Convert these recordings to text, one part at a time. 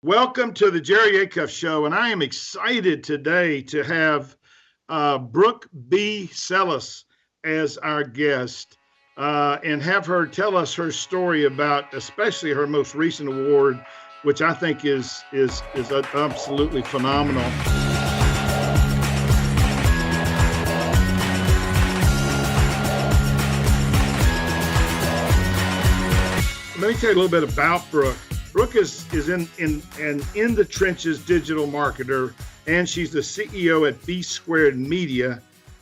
Welcome to the Jerry Acuff Show, and I am excited today to have Brooke B. Sellas as our guest and have her tell us her story about, especially her most recent award, which I think is absolutely phenomenal. Let me tell you a little bit about Brooke. Brooke is in the trenches digital marketer, and she's the CEO at B Squared Media.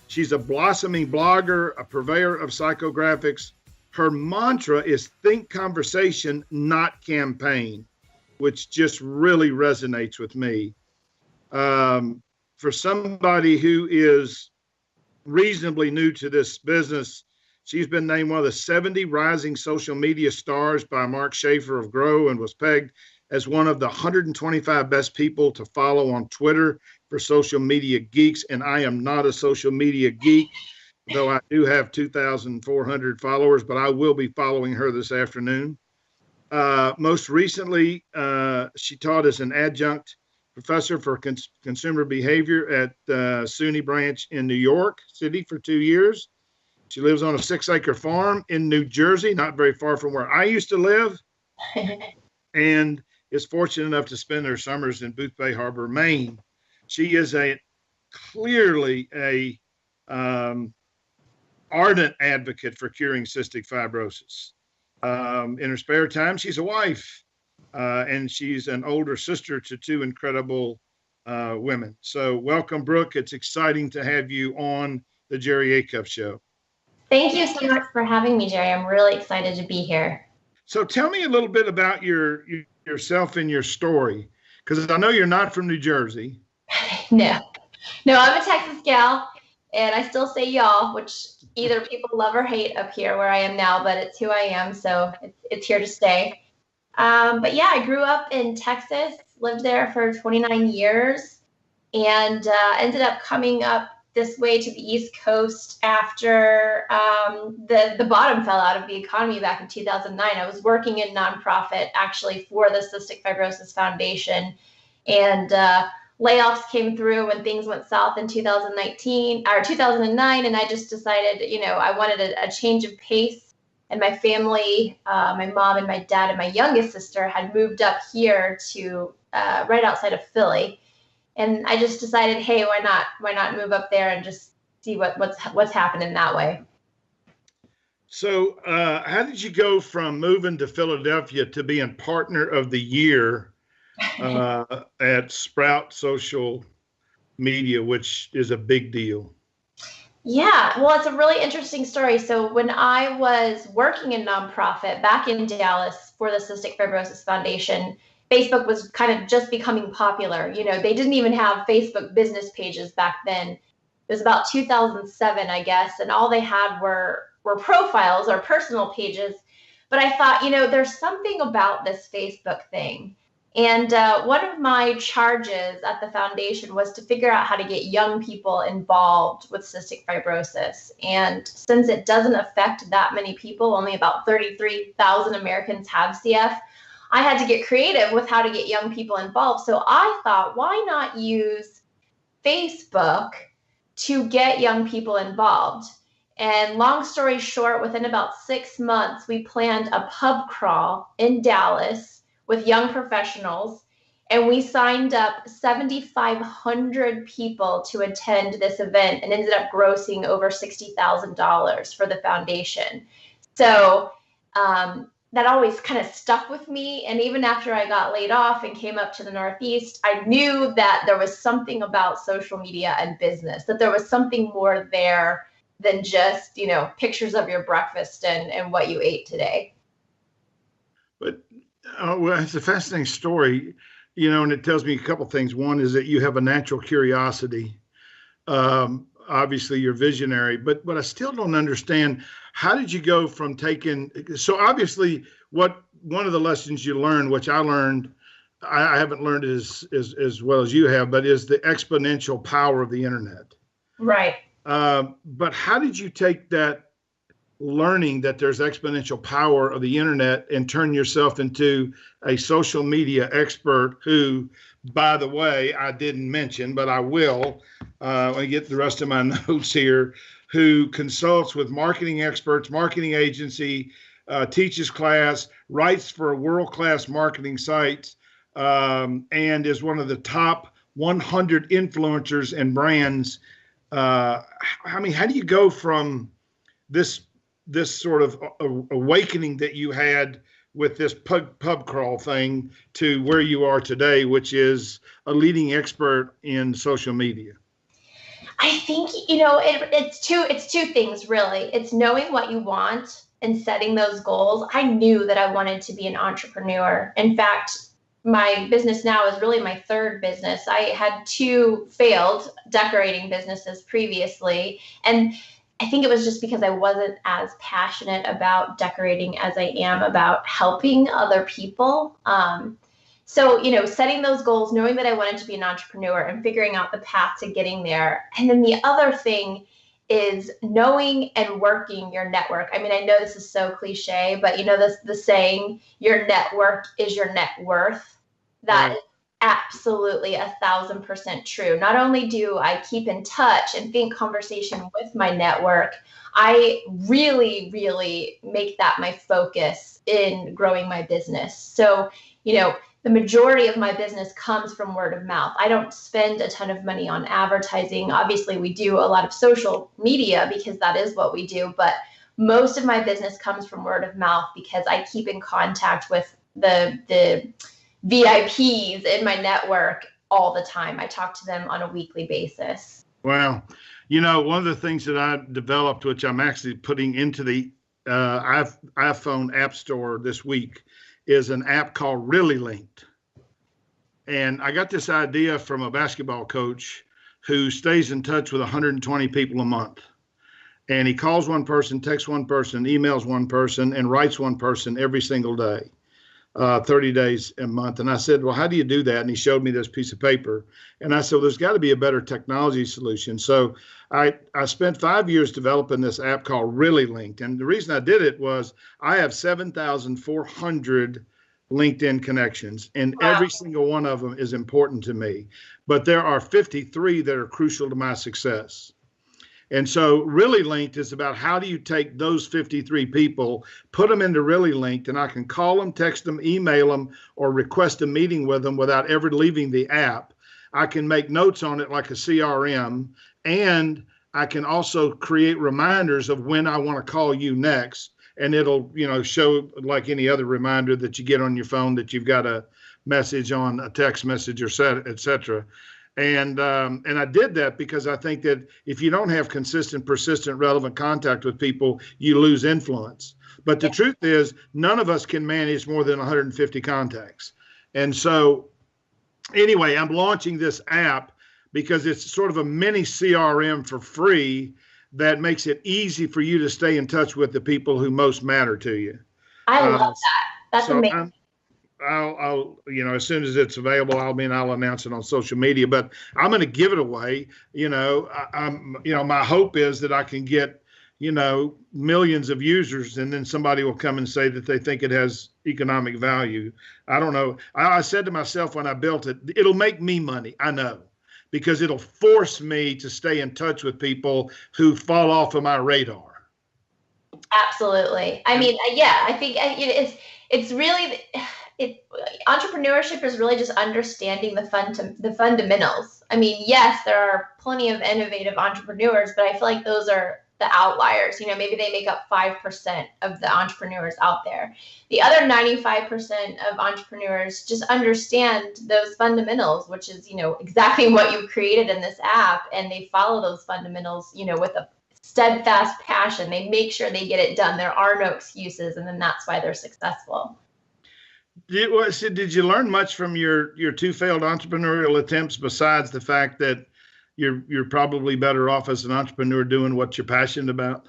She's a blossoming blogger, a purveyor of psychographics. Her mantra is think conversation, not campaign, which just really resonates with me. For somebody who is reasonably new to this business, she's been named one of the 70 rising social media stars by Mark Schaefer of Grow and was pegged as one of the 125 best people to follow on Twitter for social media geeks. And I am not a social media geek, though I do have 2,400 followers, but I will be following her this afternoon. Most recently, she taught as an adjunct professor for consumer behavior at SUNY branch in New York City for 2 years. She lives on a 6-acre farm in New Jersey, not very far from where I used to live, and is fortunate enough to spend her summers in Boothbay Harbor, Maine. She is clearly a ardent advocate for curing cystic fibrosis. In her spare time, she's a wife, and she's an older sister to two incredible women. So welcome, Brooke. It's exciting to have you on the Jerry Acuff Show. Thank you so much for having me, Jerry. I'm really excited to be here. So tell me a little bit about yourself and your story, because I know you're not from New Jersey. No, I'm a Texas gal, and I still say y'all, which either people love or hate up here where I am now, but it's who I am, so it's here to stay. But yeah, I grew up in Texas, lived there for 29 years, and ended up coming up this way to the East Coast after the bottom fell out of the economy back in 2009. I was working in nonprofit actually for the Cystic Fibrosis Foundation, and layoffs came through when things went south in 2009, and I just decided, I wanted a change of pace. And my family, my mom and my dad and my youngest sister had moved up here to right outside of Philly. And I just decided, hey, why not move up there and just see what's happening that way. So how did you go from moving to Philadelphia to being partner of the year at Sprout Social Media, which is a big deal? Yeah, well, it's a really interesting story. So when I was working in nonprofit back in Dallas for the Cystic Fibrosis Foundation, Facebook was kind of just becoming popular. They didn't even have Facebook business pages back then. It was about 2007, I guess, and all they had were profiles or personal pages. But I thought, there's something about this Facebook thing. And one of my charges at the foundation was to figure out how to get young people involved with cystic fibrosis. And since it doesn't affect that many people, only about 33,000 Americans have CF, I had to get creative with how to get young people involved. So I thought, why not use Facebook to get young people involved? And long story short, within about 6 months, we planned a pub crawl in Dallas with young professionals, and we signed up 7,500 people to attend this event and ended up grossing over $60,000 for the foundation. So that always kind of stuck with me. And even after I got laid off and came up to the Northeast, I knew that there was something about social media and business, that there was something more there than just, pictures of your breakfast and what you ate today. But well, it's a fascinating story, and it tells me a couple things. One is that you have a natural curiosity. Obviously, you're visionary, but I still don't understand. How did you go from so obviously one of the lessons you learned, which I learned, I haven't learned as well as you have, but is the exponential power of the internet. Right. But how did you take that learning that there's exponential power of the internet and turn yourself into a social media expert who, by the way, I didn't mention, but I will when I get the rest of my notes here, who consults with marketing experts, marketing agency, teaches class, writes for world-class marketing sites, and is one of the top 100 influencers and brands. I mean, how do you go from this sort of awakening that you had with this pub crawl thing to where you are today, which is a leading expert in social media? I think, it's two things really. It's knowing what you want and setting those goals. I knew that I wanted to be an entrepreneur. In fact, my business now is really my third business. I had two failed decorating businesses previously. And I think it was just because I wasn't as passionate about decorating as I am about helping other people. So, setting those goals, knowing that I wanted to be an entrepreneur and figuring out the path to getting there. And then the other thing is knowing and working your network. I mean, I know this is so cliche, but the saying, your network is your net worth. That is absolutely 1,000% true. Not only do I keep in touch and be in conversation with my network, I really, really make that my focus in growing my business. So, the majority of my business comes from word of mouth. I don't spend a ton of money on advertising. Obviously, we do a lot of social media because that is what we do, but most of my business comes from word of mouth because I keep in contact with the VIPs in my network all the time. I talk to them on a weekly basis. Wow. One of the things that I developed, which I'm actually putting into the iPhone App Store this week, is an app called Really Linked. And I got this idea from a basketball coach who stays in touch with 120 people a month. And he calls one person, texts one person, emails one person, and writes one person every single day, 30 days a month. And I said, well, how do you do that? And he showed me this piece of paper. And I said, well, there's got to be a better technology solution. So I spent 5 years developing this app called Really Linked. And the reason I did it was I have 7,400 LinkedIn connections, and every single one of them is important to me. But there are 53 that are crucial to my success. And so Really Linked is about how do you take those 53 people, put them into Really Linked, and I can call them, text them, email them, or request a meeting with them without ever leaving the app. I can make notes on it like a CRM, and I can also create reminders of when I want to call you next. And it'll, show like any other reminder that you get on your phone that you've got a message on a text message or et cetera. And I did that because I think that if you don't have consistent, persistent, relevant contact with people, you lose influence. But the truth is, none of us can manage more than 150 contacts. And so anyway, I'm launching this app because it's sort of a mini CRM for free that makes it easy for you to stay in touch with the people who most matter to you. I love that. That's amazing. I'll as soon as it's available, I'll announce it on social media, but I'm going to give it away. My hope is that I can get, millions of users, and then somebody will come and say that they think it has economic value. I don't know. I said to myself when I built it, it'll make me money. I know, because it'll force me to stay in touch with people who fall off of my radar. Absolutely. I mean, I think it's really, entrepreneurship is really just understanding the fundamentals. I mean, yes, there are plenty of innovative entrepreneurs, but I feel like those are the outliers. Maybe they make up 5% of the entrepreneurs out there. The other 95% of entrepreneurs just understand those fundamentals, which is, exactly what you created in this app. And they follow those fundamentals, with a steadfast passion. They make sure they get it done. There are no excuses. And then that's why they're successful. Did you learn much from your two failed entrepreneurial attempts besides the fact that you're probably better off as an entrepreneur doing what you're passionate about?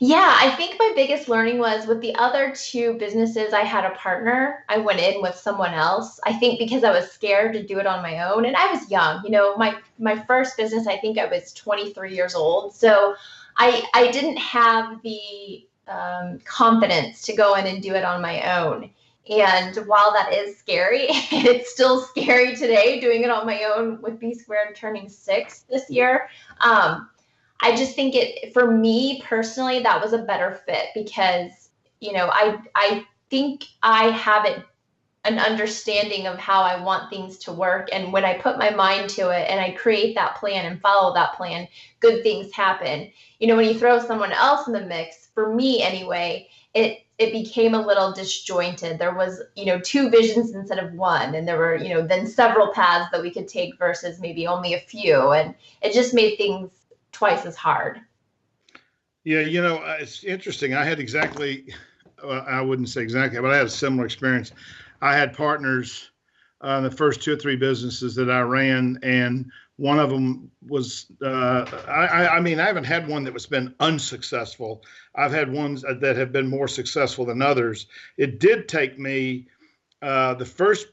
Yeah, I think my biggest learning was with the other two businesses, I had a partner. I went in with someone else. I think because I was scared to do it on my own, and I was young. My first business, I think I was 23 years old. So I didn't have the confidence to go in and do it on my own. And while that is scary, it's still scary today doing it on my own with B Squared turning 6 this year. I just think for me personally, that was a better fit because, I think I have an understanding of how I want things to work. And when I put my mind to it and I create that plan and follow that plan, good things happen. When you throw someone else in the mix, for me anyway, it became a little disjointed. There was, 2 visions instead of one. And there were, then several paths that we could take versus maybe only a few. And it just made things twice as hard. Yeah, it's interesting. I had I wouldn't say exactly, but I had a similar experience. I had partners in the first 2 or 3 businesses that I ran, and one of them was, I haven't had one that was been unsuccessful. I've had ones that have been more successful than others. It did take me, the first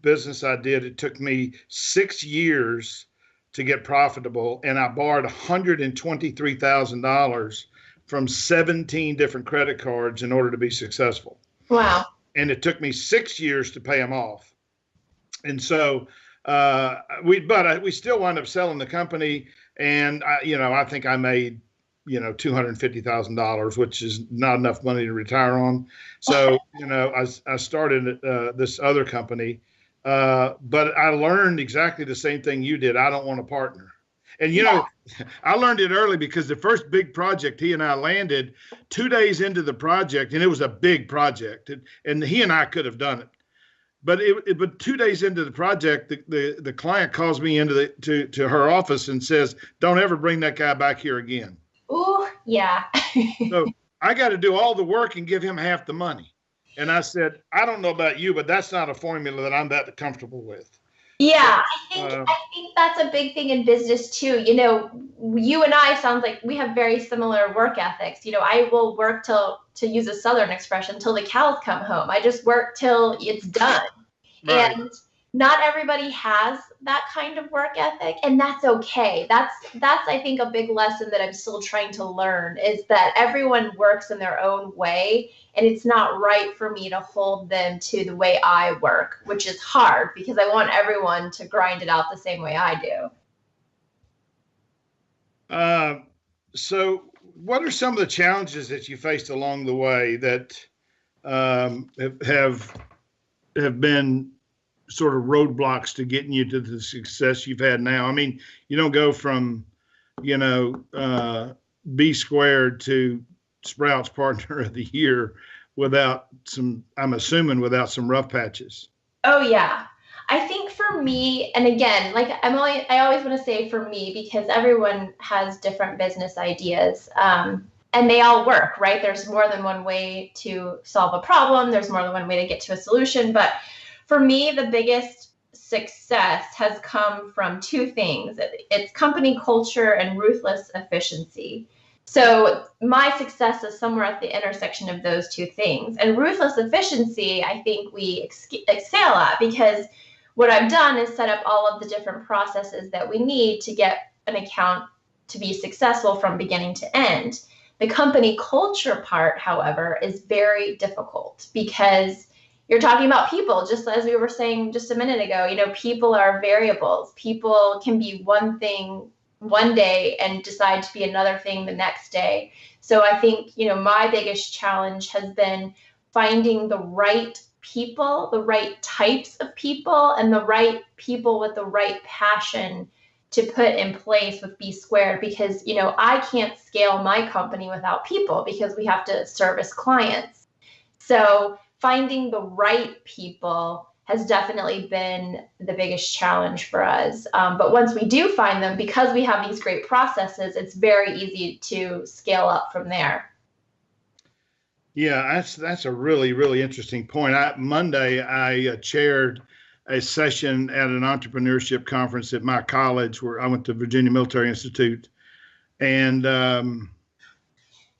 business I did, it took me 6 years to get profitable, and I borrowed $123,000 from 17 different credit cards in order to be successful. Wow. And it took me 6 years to pay them off. And so we still wound up selling the company. And I think I made, $250,000, which is not enough money to retire on. So, I started this other company, but I learned exactly the same thing you did. I don't want a partner. And, I learned it early because the first big project he and I landed 2 days into the project, and it was a big project, and he and I could have done it. But but 2 days into the project, the client calls me into to her office and says, "Don't ever bring that guy back here again." Ooh, yeah. So I got to do all the work and give him half the money. And I said, "I don't know about you, but that's not a formula that I'm that comfortable with." Yeah, I think that's a big thing in business too. You and I sounds like we have very similar work ethics. I will work to use a Southern expression, till the cows come home. I just work till it's done. Right. And not everybody has that kind of work ethic, and that's okay. That's I think a big lesson that I'm still trying to learn, is that everyone works in their own way, and it's not right for me to hold them to the way I work, which is hard because I want everyone to grind it out the same way I do. So what are some of the challenges that you faced along the way that have been sort of roadblocks to getting you to the success you've had now? I mean, you don't go from, B Squared to Sprouts Partner of the Year without some rough patches. Oh yeah. I think for me, and again, like I always want to say for me, because everyone has different business ideas, and they all work, right? There's more than one way to solve a problem. There's more than one way to get to a solution. But for me, the biggest success has come from 2 things. It's company culture and ruthless efficiency. So my success is somewhere at the intersection of those 2 things. And ruthless efficiency, I think we excel at, because what I've done is set up all of the different processes that we need to get an account to be successful from beginning to end. The company culture part, however, is very difficult because you're talking about people, just as we were saying just a minute ago. People are variables. People can be one thing one day and decide to be another thing the next day. So I think, my biggest challenge has been finding the right people, the right types of people, and the right people with the right passion to put in place with B Squared, because, I can't scale my company without people because we have to service clients. So finding the right people has definitely been the biggest challenge for us. But once we do find them, because we have these great processes, it's very easy to scale up from there. Yeah, that's a really, really interesting point. Monday, I chaired a session at an entrepreneurship conference at my college, where I went to Virginia Military Institute. And I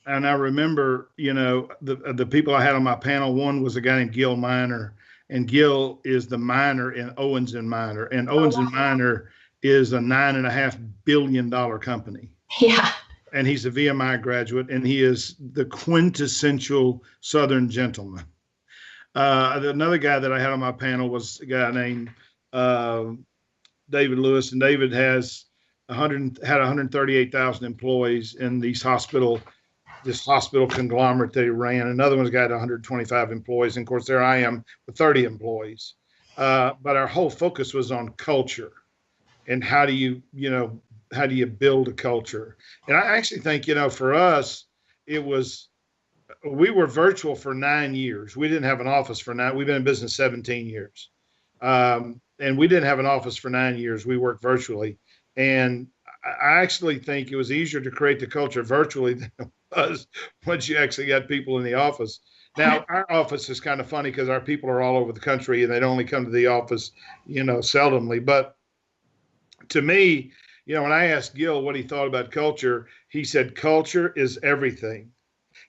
remember, the people I had on my panel, one was a guy named Gil Minor, and Gil is the miner in Owens and Minor. And Owens and Minor is a $9.5 billion company. Yeah. and he's a VMI graduate, and he is the quintessential Southern gentleman. Another guy that I had on my panel was a guy named David Lewis, and David had 138,000 employees in this hospital conglomerate that he ran. Another one's got 125 employees, and of course there I am with 30 employees. But our whole focus was on culture and how do you build a culture. And I actually think, for us, we were virtual for 9 years. We didn't have an office for 9. We've been in business 17 years. And we didn't have an office for 9 years. We worked virtually. And I actually think it was easier to create the culture virtually than it was once you actually got people in the office. Now, our office is kind of funny because our people are all over the country and they'd only come to the office, seldomly. But to me, when I asked Gil what he thought about culture, he said, culture is everything.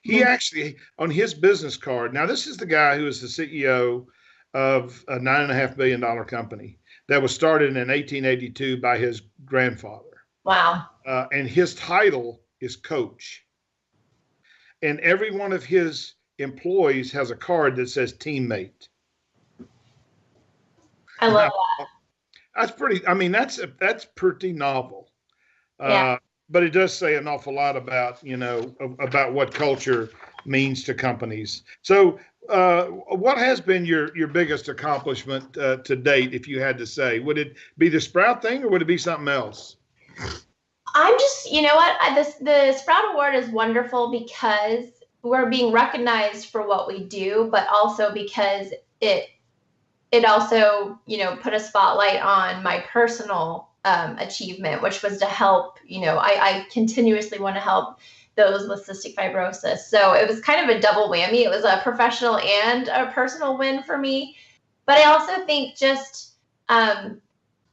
He actually, on his business card, now this is the guy who is the CEO of a $9.5 billion company that was started in 1882 by his grandfather. Wow. And his title is coach. And every one of his employees has a card that says teammate. I love that. That's pretty novel. Yeah. But it does say an awful lot about what culture means to companies. So what has been your biggest accomplishment to date, if you had to say? Would it be the Sprout thing, or would it be something else? I'm just, the Sprout Award is wonderful because we're being recognized for what we do, but also because it also, put a spotlight on my personal achievement, which was to help, I continuously want to help those with cystic fibrosis. So it was kind of a double whammy. It was a professional and a personal win for me. But I also think just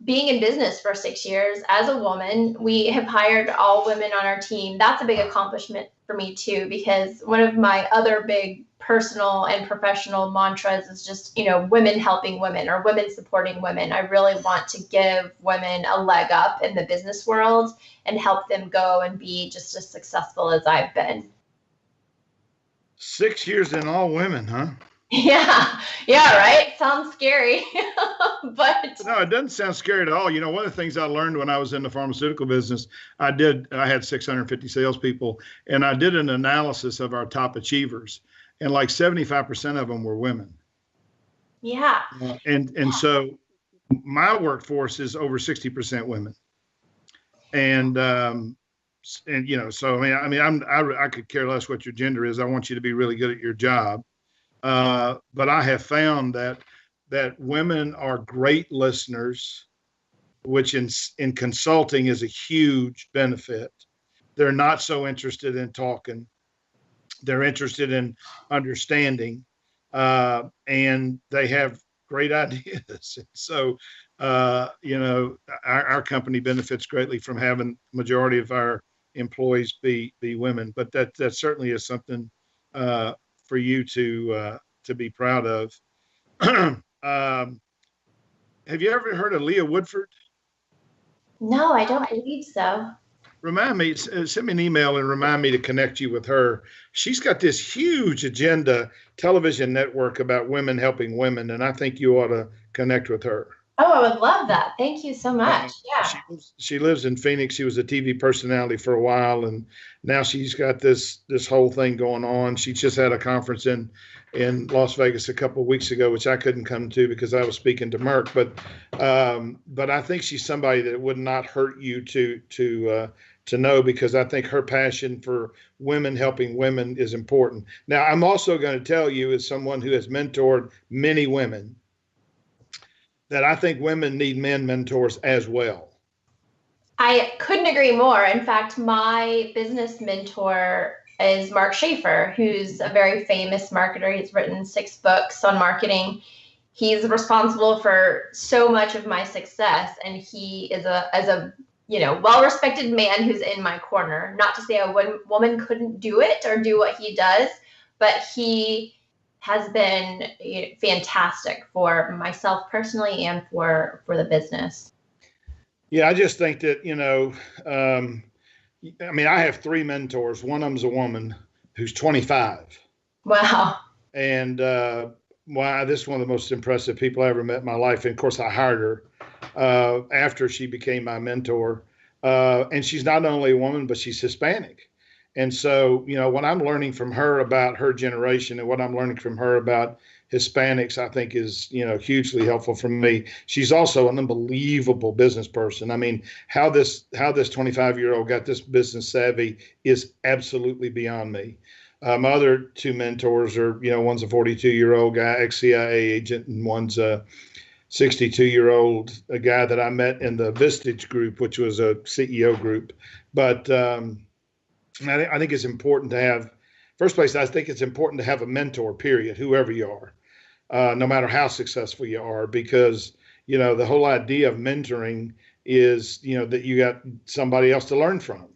being in business for 6 years as a woman, we have hired all women on our team. That's a big accomplishment for me too, because one of my other big personal and professional mantras is just, women helping women or women supporting women. I really want to give women a leg up in the business world and help them go and be just as successful as I've been. 6 years in all women, huh? Yeah, right. Sounds scary, but no, it doesn't sound scary at all. One of the things I learned when I was in the pharmaceutical business, I had 650 salespeople, and I did an analysis of our top achievers, and like 75% of them were women. Yeah. And so my workforce is over 60% women, and so I could care less what your gender is. I want you to be really good at your job. But I have found that women are great listeners, which in consulting is a huge benefit. They're not so interested in talking. They're interested in understanding, and they have great ideas. So, our company benefits greatly from having majority of our employees be women. But that certainly is something for you to be proud of. Have you ever heard of Leah Woodford? No, I don't believe so. Remind me, send me an email and remind me to connect you with her. She's got this huge agenda television network about women helping women, and I think you ought to connect with her. Oh, I would love that. Thank you so much. Yeah. She lives in Phoenix. She was a TV personality for a while, and now she's got this whole thing going on. She just had a conference in Las Vegas a couple of weeks ago, which I couldn't come to because I was speaking to Merck. But I think she's somebody that would not hurt you to know, because I think her passion for women helping women is important. Now, I'm also going to tell you, as someone who has mentored many women, that I think women need men mentors as well. I couldn't agree more. In fact, my business mentor is Mark Schaefer, who's a very famous marketer. He's written 6 books on marketing. He's responsible for so much of my success, and he is a well-respected man who's in my corner. Not to say a woman couldn't do it or do what he does, but he has been fantastic for myself personally and for the business. Yeah, I just think that, I mean, I have three mentors. One of them's a woman who's 25. Wow. And wow, this is one of the most impressive people I ever met in my life. And of course, I hired her after she became my mentor. And she's not only a woman, but she's Hispanic. And so, what I'm learning from her about her generation and what I'm learning from her about Hispanics, I think is, hugely helpful for me. She's also an unbelievable business person. I mean, how this 25-year-old got this business savvy is absolutely beyond me. My other two mentors are, one's a 42-year-old guy, ex-CIA agent, and one's a 62-year-old a guy that I met in the Vistage group, which was a CEO group. But I think it's important to have, first place, I think it's important to have a mentor, period, whoever you are, no matter how successful you are, because, the whole idea of mentoring is, that you got somebody else to learn from.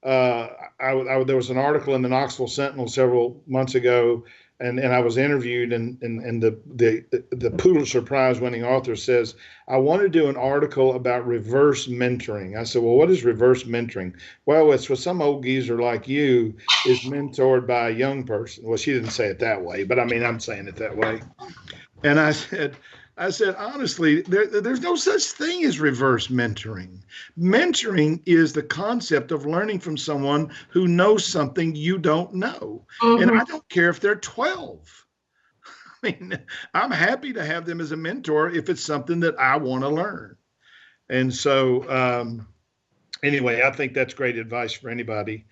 There was an article in the Knoxville Sentinel several months ago, and I was interviewed, and the Pulitzer Prize winning author says, I want to do an article about reverse mentoring. I said, well, what is reverse mentoring? Well, it's when some old geezer like you is mentored by a young person. Well, she didn't say it that way, but I mean, I'm saying it that way. And I said, honestly, there's no such thing as reverse mentoring. Mentoring is the concept of learning from someone who knows something you don't know. Mm-hmm. And I don't care if they're 12. I mean, I'm happy to have them as a mentor if it's something that I want to learn. And so, anyway, I think that's great advice for anybody.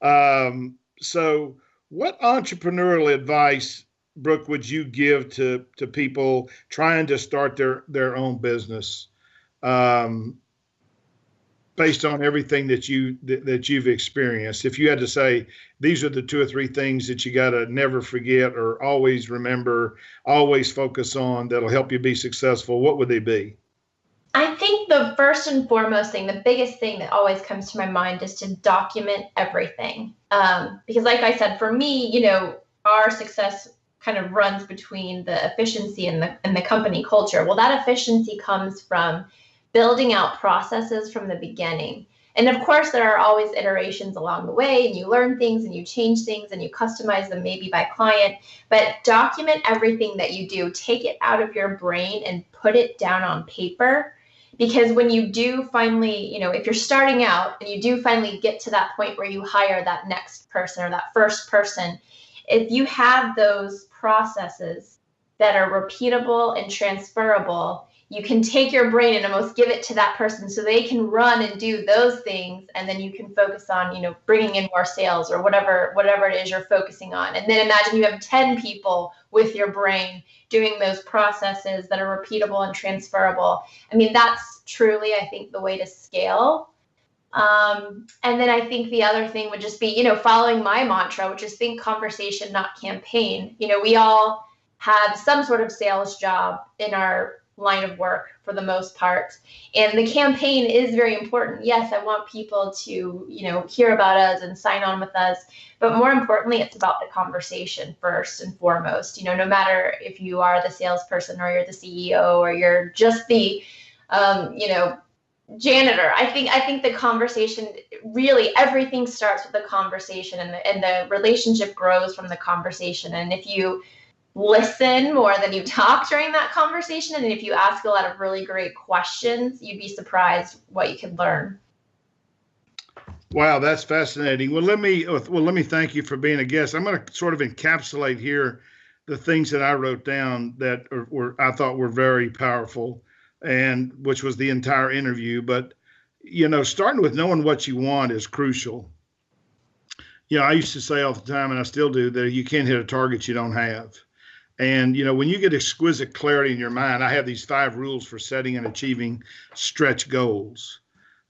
So what entrepreneurial advice, Brooke, would you give to people trying to start their own business, based on everything that you've experienced? If you had to say, these are the 2 or 3 things that you got to never forget or always remember, always focus on, that'll help you be successful, what would they be? I think the first and foremost thing, the biggest thing that always comes to my mind is to document everything. Because like I said, for me, our success kind of runs between the efficiency and the company culture. Well, that efficiency comes from building out processes from the beginning. And of course, there are always iterations along the way, and you learn things and you change things and you customize them maybe by client, but document everything that you do. Take it out of your brain and put it down on paper. Because when you do finally, if you're starting out and you do finally get to that point where you hire that next person or that first person, if you have those processes that are repeatable and transferable, you can take your brain and almost give it to that person so they can run and do those things. And then you can focus on, bringing in more sales or whatever it is you're focusing on. And then imagine you have 10 people with your brain doing those processes that are repeatable and transferable. I mean, that's truly, I think, the way to scale. And then I think the other thing would just be, following my mantra, which is think conversation, not campaign. We all have some sort of sales job in our line of work for the most part. And the campaign is very important. Yes, I want people to, hear about us and sign on with us. But more importantly, it's about the conversation first and foremost. No matter if you are the salesperson or you're the CEO or you're just the, janitor. I think the conversation, really everything starts with the conversation, and the relationship grows from the conversation. And if you listen more than you talk during that conversation, and if you ask a lot of really great questions, you'd be surprised what you can learn. Wow, that's fascinating. Well, let me thank you for being a guest. I'm going to sort of encapsulate here the things that I wrote down that I thought were very powerful, and which was the entire interview. But starting with knowing what you want is crucial. I used to say all the time, and I still do, that you can't hit a target you don't have. And, when you get exquisite clarity in your mind, I have these 5 rules for setting and achieving stretch goals.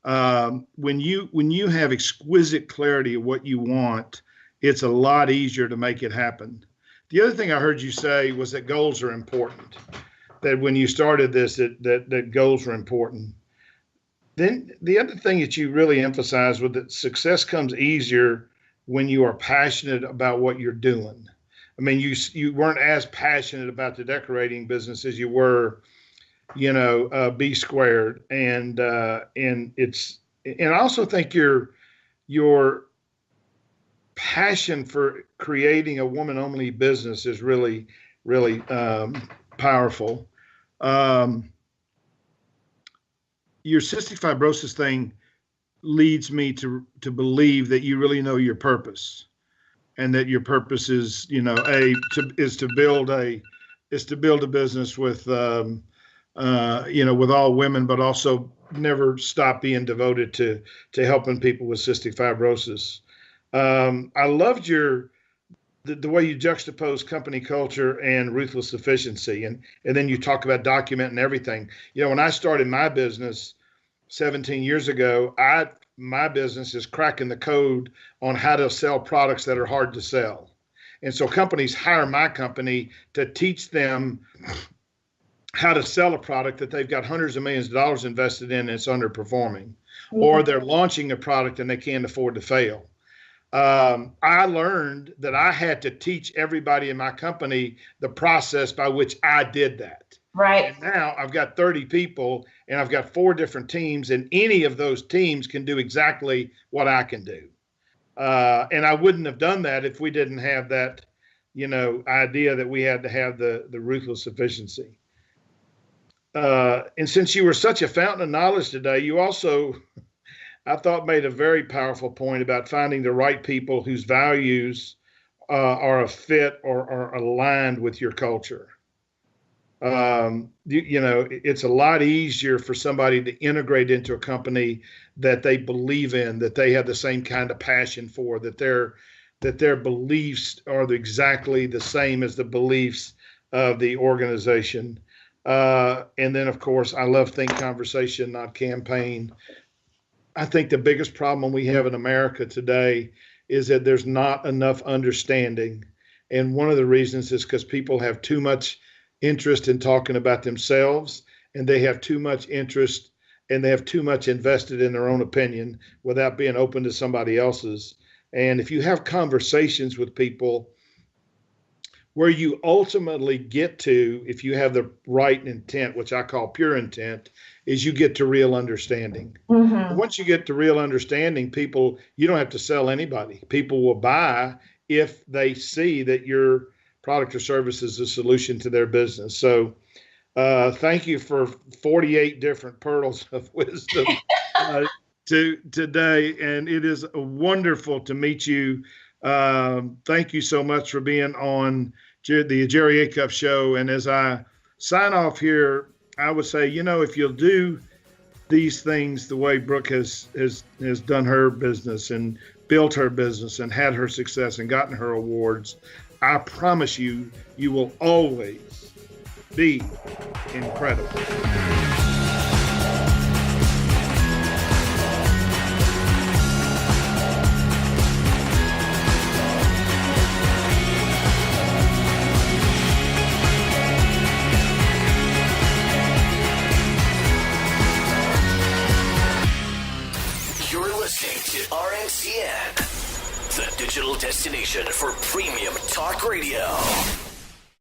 When you have exquisite clarity of what you want, it's a lot easier to make it happen. The other thing I heard you say was that goals are important, that when you started this, that goals are important. Then the other thing that you really emphasized was that success comes easier when you are passionate about what you're doing. I mean, you weren't as passionate about the decorating business as you were, B squared, and I also think you're your passion for creating a woman-only business is really, really powerful. Your cystic fibrosis thing leads me to believe that you really know your purpose, and that your purpose is, to build a business with, with all women, but also never stop being devoted to helping people with cystic fibrosis. I loved the way you juxtapose company culture and ruthless efficiency, and then you talk about documenting everything. When I started my business 17 years ago, my business is cracking the code on how to sell products that are hard to sell. And so companies hire my company to teach them how to sell a product that they've got hundreds of millions of dollars invested in and it's underperforming, or they're launching a product and they can't afford to fail. I learned that I had to teach everybody in my company the process by which I did that. Right. And now I've got 30 people and I've got 4 different teams, and any of those teams can do exactly what I can do. And I wouldn't have done that if we didn't have that, idea that we had to have the ruthless efficiency. And since you were such a fountain of knowledge today, you also, I thought, made a very powerful point about finding the right people whose values are a fit or are aligned with your culture. It's a lot easier for somebody to integrate into a company that they believe in, that they have the same kind of passion for, that their beliefs are exactly the same as the beliefs of the organization. And then, of course, I love think conversation, not campaign. I think the biggest problem we have in America today is that there's not enough understanding. And one of the reasons is because people have too much interest in talking about themselves, and they have too much interest and they have too much invested in their own opinion without being open to somebody else's. And if you have conversations with people where you ultimately get to, if you have the right intent, which I call pure intent, is you get to real understanding. Mm-hmm. Once you get to real understanding, you don't have to sell anybody. People will buy if they see that your product or service is a solution to their business. So thank you for 48 different pearls of wisdom today. And it is wonderful to meet you. Thank you so much for being on the Jerry Acuff Show. And as I sign off here, I would say, if you'll do these things the way Brooke has done her business and built her business and had her success and gotten her awards, I promise you, you will always be incredible. RNCN, the digital destination for premium talk radio.